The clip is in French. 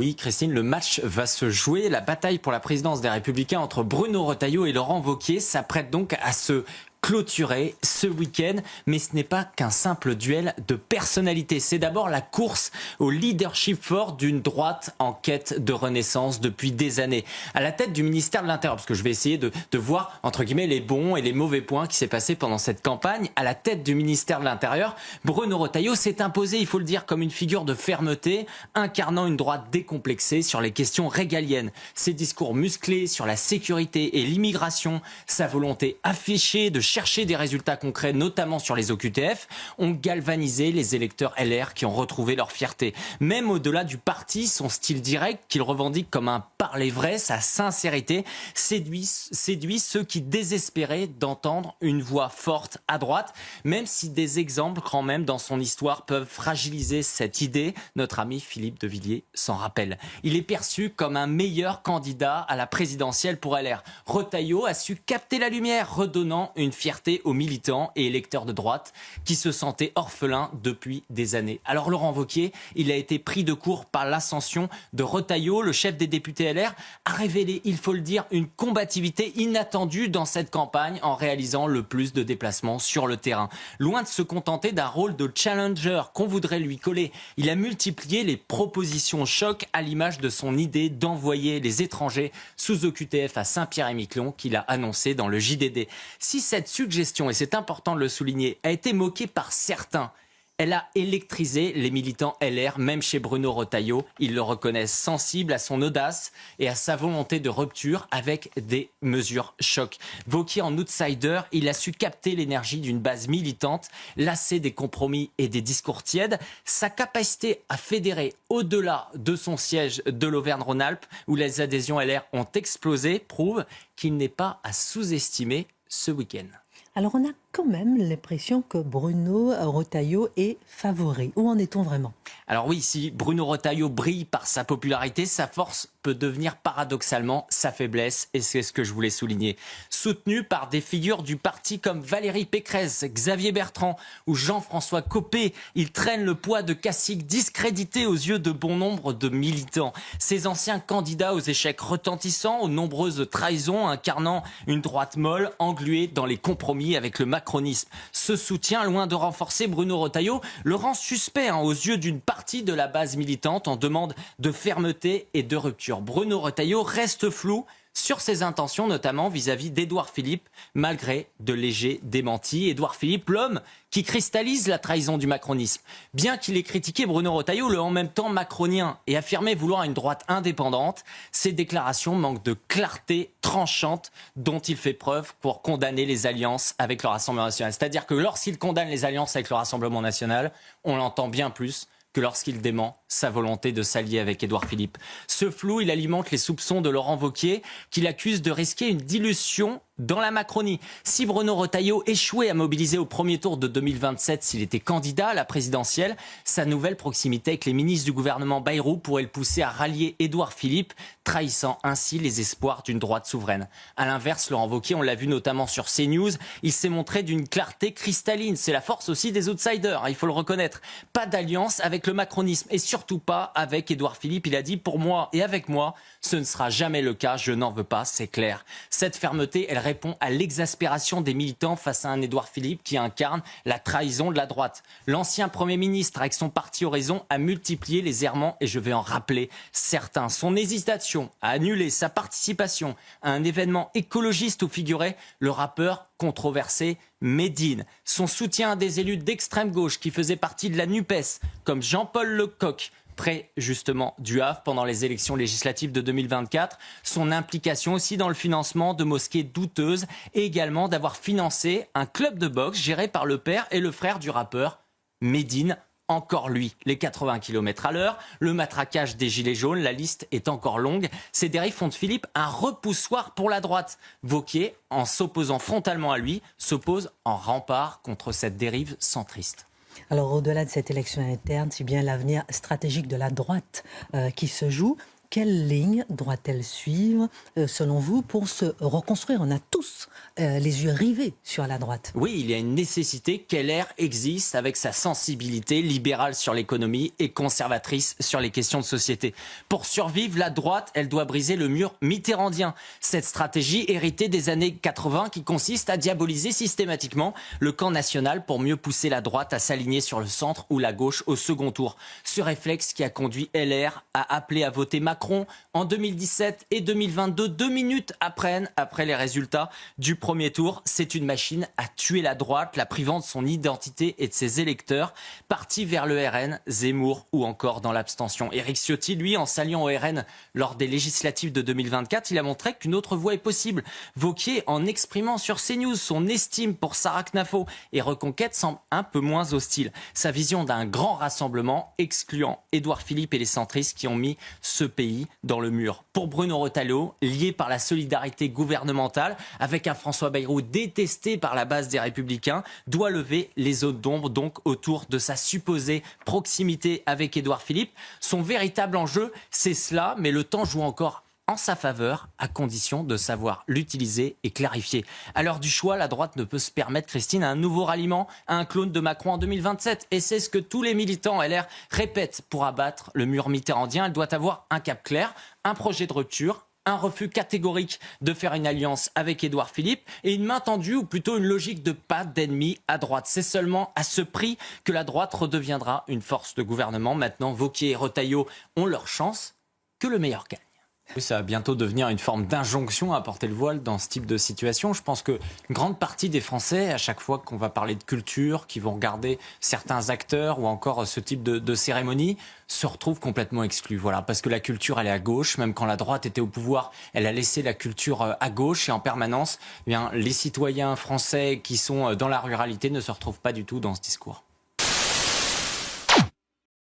Oui, Christine, le match va se jouer. La bataille pour la présidence des Républicains entre Bruno Retailleau et Laurent Wauquiez s'apprête donc à se clôturer ce week-end, mais ce n'est pas qu'un simple duel de personnalité. C'est d'abord la course au leadership fort d'une droite en quête de renaissance depuis des années. À la tête du ministère de l'Intérieur, parce que je vais essayer de voir, entre guillemets, les bons et les mauvais points qui s'est passé pendant cette campagne. À la tête du ministère de l'Intérieur, Bruno Retailleau s'est imposé, il faut le dire, comme une figure de fermeté, incarnant une droite décomplexée sur les questions régaliennes. Ses discours musclés sur la sécurité et l'immigration, sa volonté affichée de chercher des résultats concrets, notamment sur les OQTF, ont galvanisé les électeurs LR qui ont retrouvé leur fierté. Même au-delà du parti, son style direct, qu'il revendique comme un parler vrai, sa sincérité, séduit ceux qui désespéraient d'entendre une voix forte à droite, même si des exemples, quand même, dans son histoire, peuvent fragiliser cette idée. Notre ami Philippe de Villiers s'en rappelle. Il est perçu comme un meilleur candidat à la présidentielle pour LR. Retailleau a su capter la lumière, redonnant une fierté aux militants et électeurs de droite qui se sentaient orphelins depuis des années. Alors Laurent Wauquiez, il a été pris de court par l'ascension de Retailleau. Le chef des députés LR a révélé, il faut le dire, une combativité inattendue dans cette campagne en réalisant le plus de déplacements sur le terrain. Loin de se contenter d'un rôle de challenger qu'on voudrait lui coller, il a multiplié les propositions choc à l'image de son idée d'envoyer les étrangers sous OQTF à Saint-Pierre-et-Miquelon qu'il a annoncé dans le JDD. Si cette suggestion, et c'est important de le souligner, a été moquée par certains, elle a électrisé les militants LR, même chez Bruno Retailleau. Ils le reconnaissent sensible à son audace et à sa volonté de rupture avec des mesures choc. Wauquiez en outsider, il a su capter l'énergie d'une base militante, lassée des compromis et des discours tièdes. Sa capacité à fédérer au-delà de son siège de l'Auvergne-Rhône-Alpes, où les adhésions LR ont explosé, prouve qu'il n'est pas à sous-estimer ce week-end. Alors on a quand même l'impression que Bruno Retailleau est favori. Où en est-on vraiment ? Alors oui, si Bruno Retailleau brille par sa popularité, sa force peut devenir paradoxalement sa faiblesse, et c'est ce que je voulais souligner. Soutenu par des figures du parti comme Valérie Pécresse, Xavier Bertrand ou Jean-François Copé, il traîne le poids de caciques discrédités aux yeux de bon nombre de militants. Ces anciens candidats aux échecs retentissants, aux nombreuses trahisons, incarnant une droite molle, engluée dans les compromis avec le macronisme. Ce soutien, loin de renforcer Bruno Retailleau, le rend suspect aux yeux d'une partie de la base militante en demande de fermeté et de rupture. Bruno Retailleau reste flou sur ses intentions, notamment vis-à-vis d'Édouard Philippe, malgré de légers démentis. Édouard Philippe, l'homme qui cristallise la trahison du macronisme. Bien qu'il ait critiqué Bruno Retailleau, le en même temps macronien, et affirmé vouloir une droite indépendante, ses déclarations manquent de clarté tranchante dont il fait preuve pour condamner les alliances avec le Rassemblement national. C'est-à-dire que lorsqu'il condamne les alliances avec le Rassemblement national, on l'entend bien plus que lorsqu'il dément sa volonté de s'allier avec Édouard Philippe. Ce flou, il alimente les soupçons de Laurent Wauquiez, qu'il accuse de risquer une dilution dans la Macronie. Si Bruno Retailleau échouait à mobiliser au premier tour de 2027 s'il était candidat à la présidentielle, sa nouvelle proximité avec les ministres du gouvernement Bayrou pourrait le pousser à rallier Édouard Philippe, trahissant ainsi les espoirs d'une droite souveraine. À l'inverse, Laurent Wauquiez, on l'a vu notamment sur CNews, il s'est montré d'une clarté cristalline. C'est la force aussi des outsiders, il faut le reconnaître. Pas d'alliance avec le macronisme et surtout pas avec Édouard Philippe. Il a dit, pour moi et avec moi, ce ne sera jamais le cas, je n'en veux pas, c'est clair. Cette fermeté, elle répond à l'exaspération des militants face à un Édouard Philippe qui incarne la trahison de la droite. L'ancien Premier ministre, avec son parti Horizon, a multiplié les errements et je vais en rappeler certains. Son hésitation à annuler sa participation à un événement écologiste où figurait le rappeur controversé Médine. Son soutien à des élus d'extrême gauche qui faisaient partie de la NUPES, comme Jean-Paul Lecoq, près justement du Havre pendant les élections législatives de 2024, son implication aussi dans le financement de mosquées douteuses et également d'avoir financé un club de boxe géré par le père et le frère du rappeur Médine. Encore lui, les 80 km/h, le matraquage des gilets jaunes, la liste est encore longue. Ces dérives font de Philippe un repoussoir pour la droite. Wauquiez, en s'opposant frontalement à lui, s'oppose en rempart contre cette dérive centriste. Alors au-delà de cette élection interne, c'est bien l'avenir stratégique de la droite qui se joue. quelle ligne doit-elle suivre, selon vous, pour se reconstruire? On a tous les yeux rivés sur la droite. Oui, il y a une nécessité qu'LR existe avec sa sensibilité libérale sur l'économie et conservatrice sur les questions de société. Pour survivre, la droite, elle doit briser le mur mitterrandien. Cette stratégie héritée des années 80 qui consiste à diaboliser systématiquement le camp national pour mieux pousser la droite à s'aligner sur le centre ou la gauche au second tour. Ce réflexe qui a conduit LR à appeler à voter Macron en 2017 et 2022, 2 minutes après les résultats du premier tour. C'est une machine à tuer la droite, la privant de son identité et de ses électeurs, partis vers le RN, Zemmour ou encore dans l'abstention. Éric Ciotti, lui, en s'alliant au RN lors des législatives de 2024, il a montré qu'une autre voie est possible. Wauquiez, en exprimant sur CNews son estime pour Sarah Knafo et Reconquête, semble un peu moins hostile. Sa vision d'un grand rassemblement excluant Édouard Philippe et les centristes qui ont mis ce pays dans le mur. Pour Bruno Retailleau, lié par la solidarité gouvernementale, avec un François Bayrou détesté par la base des Républicains, doit lever les zones d'ombre donc autour de sa supposée proximité avec Édouard Philippe. Son véritable enjeu, c'est cela, mais le temps joue encore en sa faveur, à condition de savoir l'utiliser et clarifier. À l'heure du choix, la droite ne peut se permettre, Christine, un nouveau ralliement à un clone de Macron en 2027. Et c'est ce que tous les militants LR répètent pour abattre le mur mitterrandien. Elle doit avoir un cap clair, un projet de rupture, un refus catégorique de faire une alliance avec Édouard Philippe et une main tendue ou plutôt une logique de pas d'ennemi à droite. C'est seulement à ce prix que la droite redeviendra une force de gouvernement. Maintenant, Wauquiez et Retailleau ont leur chance, que le meilleur gagne. Oui, ça va bientôt devenir une forme d'injonction à porter le voile dans ce type de situation. Je pense qu'une grande partie des Français, à chaque fois qu'on va parler de culture, qui vont regarder certains acteurs ou encore ce type de cérémonie, se retrouvent complètement exclus. Voilà, parce que la culture, elle est à gauche. Même quand la droite était au pouvoir, elle a laissé la culture à gauche. Et en permanence, eh bien, les citoyens français qui sont dans la ruralité ne se retrouvent pas du tout dans ce discours.